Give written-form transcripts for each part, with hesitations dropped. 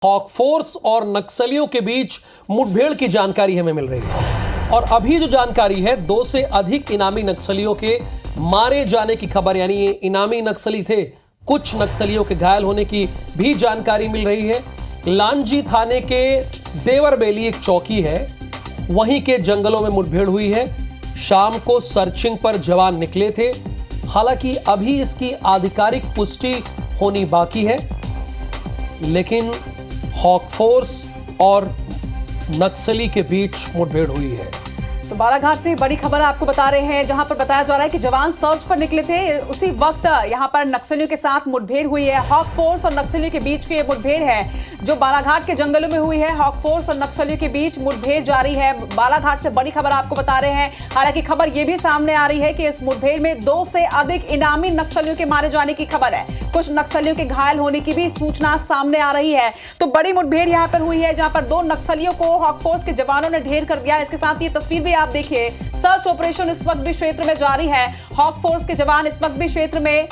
Hoc force और नक्सलियों के बीच मुठभेड़ की जानकारी हमें मिल रही है और अभी जो जानकारी है 2 से अधिक इनामी नक्सलियों के मारे जाने की खबर, यानी ये इनामी नक्सली थे, कुछ नक्सलियों के घायल होने की भी जानकारी मिल रही है। लांजी थाने के देवरबेली एक चौकी है, वहीं के जंगलों में मुठभेड़ हुई है। शाम को सर्चिंग पर जवान निकले थे, हालांकि अभी इसकी आधिकारिक पुष्टि होनी बाकी है, लेकिन हॉक फोर्स और नक्सली के बीच मुठभेड़ हुई है। तो बालाघाट से बड़ी खबर आपको बता रहे हैं, जहां पर बताया जा रहा है कि जवान सर्च पर निकले थे, उसी वक्त यहां पर नक्सलियों के साथ मुठभेड़ हुई है। हॉक फोर्स और नक्सलियों के बीच की ये मुठभेड़ है जो बालाघाट के जंगलों में हुई है। हॉक फोर्स और नक्सलियों के बीच मुठभेड़ जारी है। बालाघाट से बड़ी खबर आपको बता रहे हैं। हालांकि खबर यह भी सामने आ रही है कि इस मुठभेड़ में 2 से अधिक इनामी नक्सलियों के मारे जाने की खबर है। कुछ नक्सलियों के घायल होने की भी सूचना सामने आ रही है। तो बड़ी मुठभेड़ यहां पर हुई है, जहां पर 2 नक्सलियों को हॉक फोर्स के जवानों ने ढेर कर दिया। इसके साथ ये तस्वीर भी आप देखिए, सर्च ऑपरेशन इस वक्त भी क्षेत्र में जारी है। हॉक फोर्स के जवान इस वक्त भी क्षेत्र में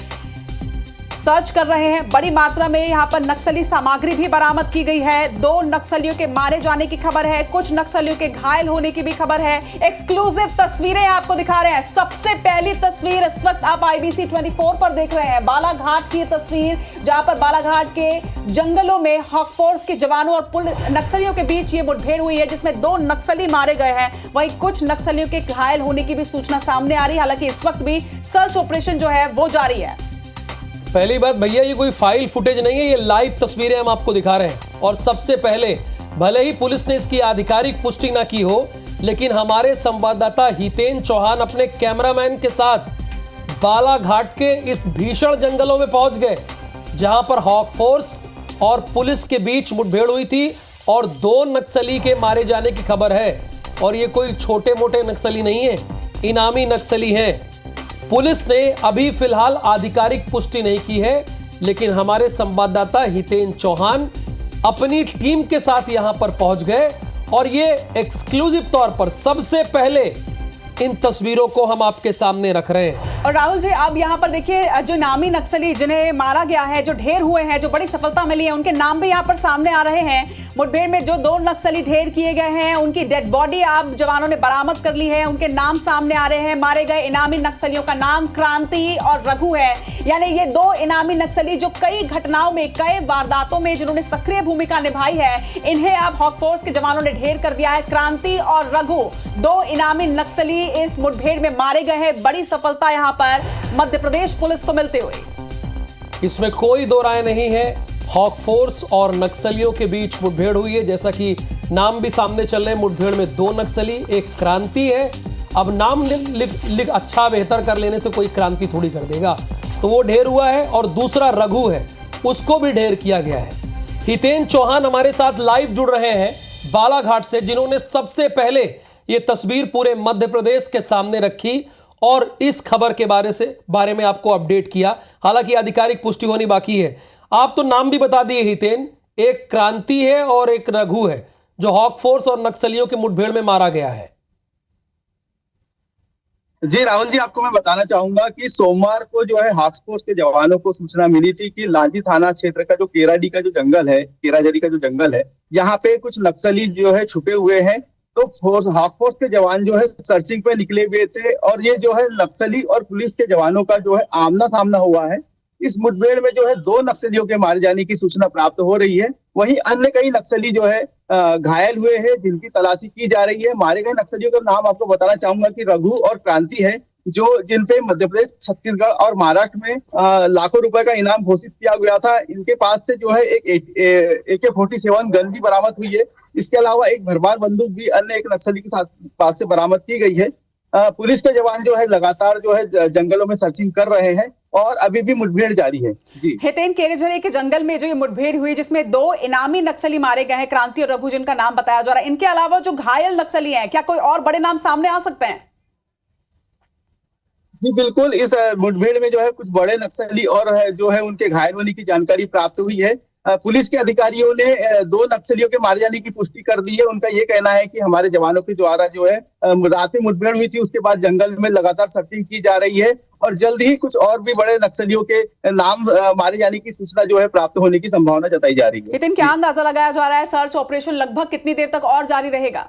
सर्च कर रहे हैं। बड़ी मात्रा में यहां पर नक्सली सामग्री भी बरामद की गई है। 2 नक्सलियों के मारे जाने की खबर है, कुछ नक्सलियों के घायल होने की भी खबर है। एक्सक्लूसिव तस्वीरें आपको दिखा रहे हैं। सबसे पहली तस्वीर इस वक्त आप IBC 24 पर देख रहे हैं। बालाघाट की तस्वीर, जहां पर बालाघाट के जंगलों में हॉक फोर्स के जवानों और नक्सलियों के बीच ये मुठभेड़ हुई है, जिसमें 2 नक्सली मारे गए हैं। वहीं कुछ नक्सलियों के घायल होने की भी सूचना सामने आ रही है। हालांकि इस वक्त भी सर्च ऑपरेशन जो है वो जारी है। पहली बात भैया, ये कोई फाइल फुटेज नहीं है, ये लाइव तस्वीरें हम आपको दिखा रहे हैं। और सबसे पहले, भले ही पुलिस ने इसकी आधिकारिक पुष्टि ना की हो, लेकिन हमारे संवाददाता हितेन चौहान अपने कैमरामैन के साथ बालाघाट के इस भीषण जंगलों में पहुंच गए, जहां पर हॉक फोर्स और पुलिस के बीच मुठभेड़ हुई थी और 2 नक्सली के मारे जाने की खबर है। और ये कोई छोटे मोटे नक्सली नहीं है, इनामी नक्सली हैं। पुलिस ने अभी फिलहाल आधिकारिक पुष्टि नहीं की है, लेकिन हमारे संवाददाता हितेन चौहान अपनी टीम के साथ यहां पर पहुंच गए और ये एक्सक्लूसिव तौर पर सबसे पहले इन तस्वीरों को हम आपके सामने रख रहे हैं। और राहुल जी, आप यहाँ पर देखिए, जो नामी नक्सली जिन्हें मारा गया है, जो ढेर हुए हैं, जो बड़ी सफलता मिली है, उनके नाम भी यहाँ पर सामने आ रहे हैं। मुठभेड़ में जो 2 नक्सली ढेर किए गए हैं, उनकी डेड बॉडी आप जवानों ने बरामद कर ली है। उनके नाम सामने आ रहे हैं। मारे गए इनामी नक्सलियों का नाम क्रांति और रघु है। यानी ये 2 इनामी नक्सली जो कई घटनाओं में, कई वारदातों में जिन्होंने सक्रिय भूमिका निभाई है, इन्हें अब हॉक फोर्स के जवानों ने ढेर कर दिया है। क्रांति और रघु 2 इनामी नक्सली इस मुठभेड़ में मारे गए हैं। बड़ी सफलता यहां पर मध्य प्रदेश पुलिस को मिलते हुए, इसमें कोई दो राय नहीं है। हॉक फोर्स और नक्सलियों के बीच मुठभेड़ हुई है, जैसा कि नाम भी सामने चल रहे हैं। मुठभेड़ में 2 नक्सली, एक क्रांति है। अब नाम अच्छा बेहतर कर लेने से कोई क्रांति थोड़ी कर देगा, तो वो ढेर हुआ है। और दूसरा रघु है, उसको भी ढेर किया गया है। हितेन चौहान हमारे साथ लाइव जुड़ रहे हैं बालाघाट से, जिन्होंने सबसे पहले ये तस्वीर पूरे मध्य प्रदेश के सामने रखी और इस खबर के बारे में आपको अपडेट किया। हालांकि आधिकारिक पुष्टि होनी बाकी है। आप तो नाम भी बता दिए हितेन, एक क्रांति है और एक रघु है, जो हॉक फोर्स और नक्सलियों के मुठभेड़ में मारा गया है। जी राहुल जी, आपको मैं बताना चाहूंगा कि सोमवार को जो है हॉक फोर्स के जवानों को सूचना मिली थी कि लांजी थाना क्षेत्र का जो केराडी का जो जंगल है, केराजरी का जो जंगल है, यहाँ पे कुछ नक्सली जो है छुपे हुए हैं। तो हॉक फोर्स के जवान जो है सर्चिंग पे निकले हुए थे और ये जो है नक्सली और पुलिस के जवानों का जो है आमना सामना हुआ है। इस मुठभेड़ में जो है 2 नक्सलियों के मारे जाने की सूचना प्राप्त हो रही है। वहीं अन्य कई नक्सली जो है घायल हुए हैं, जिनकी तलाशी की जा रही है। मारे गए नक्सलियों का नाम आपको बताना चाहूंगा कि रघु और क्रांति है, जो जिनपे मध्य प्रदेश, छत्तीसगढ़ और महाराष्ट्र में लाखों रुपए का इनाम घोषित किया गया था। इनके पास से जो है एक AK-47 गन भी बरामद हुई है। इसके अलावा एक भरमार बंदूक भी अन्य एक नक्सली के साथ पास से बरामद की गई है। पुलिस के जवान जो है लगातार जो है जंगलों में सर्चिंग कर रहे हैं और अभी भी मुठभेड़ जारी है। जी हितेन, केरेझरी के जंगल में जो ये मुठभेड़ हुई, जिसमें 2 इनामी नक्सली मारे गए हैं, क्रांति और रघु, जिनका नाम बताया जा रहा है, इनके अलावा जो घायल नक्सली हैं, क्या कोई और बड़े नाम सामने आ सकते हैं? जी बिल्कुल, इस मुठभेड़ में जो है कुछ बड़े नक्सली और जो है उनके घायल होने की जानकारी प्राप्त हुई है। पुलिस के अधिकारियों ने 2 नक्सलियों के मारे जाने की पुष्टि कर दी है। उनका ये कहना है कि हमारे जवानों के द्वारा जो है रात में मुठभेड़ हुई थी, उसके बाद जंगल में लगातार सर्चिंग की जा रही है और जल्द ही कुछ और भी बड़े नक्सलियों के नाम मारे जाने की सूचना जो है प्राप्त होने की संभावना जताई जा रही है। नितिन, क्या अंदाजा लगाया जा रहा है, सर्च ऑपरेशन लगभग कितनी देर तक और जारी रहेगा?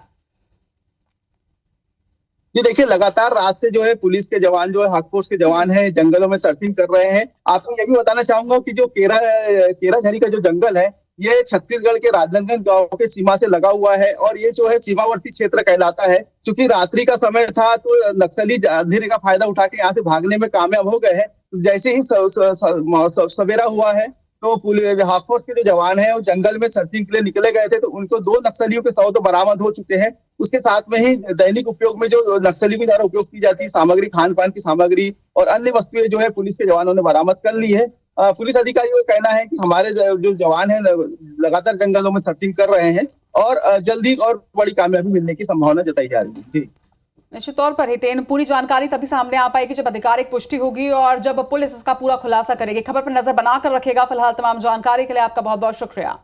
जी देखिए, लगातार रात से जो है पुलिस के जवान जो है हाक फोर्स के जवान हैं, जंगलों में सर्चिंग कर रहे हैं। आपको ये भी बताना चाहूंगा कि जो केराझरी का जो जंगल है, ये छत्तीसगढ़ के राजनांदगांव गांव के सीमा से लगा हुआ है और ये जो है सीमावर्ती क्षेत्र कहलाता है। क्योंकि रात्रि का समय था तो नक्सली अंधेरे का फायदा उठा के यहाँ से भागने में कामयाब हो गए हैं। जैसे ही सवेरा हुआ है तो पुलिस हाक फोर्स के जो जवान हैं वो जंगल में सर्चिंग के लिए निकले गए थे, तो उनको 2 नक्सलियों के शव तो बरामद हो चुके हैं। उसके साथ में ही दैनिक उपयोग में जो नक्सलियों के द्वारा उपयोग की जाती है सामग्री, खान पान की सामग्री और अन्य वस्तुएं जो है पुलिस के जवानों ने बरामद कर ली है। पुलिस अधिकारियों का कहना है कि हमारे जो जवान हैं लगातार जंगलों में सर्चिंग कर रहे हैं और जल्दी और बड़ी कामयाबी मिलने की संभावना जताई जा रही है। जी निश्चित तौर पर हितेन, पूरी जानकारी तभी सामने आ पाएगी जब आधिकारिक पुष्टि होगी और जब पुलिस इसका पूरा खुलासा करेगी। खबर पर नजर बनाकर रखेगा। फिलहाल तमाम जानकारी के लिए आपका बहुत बहुत शुक्रिया।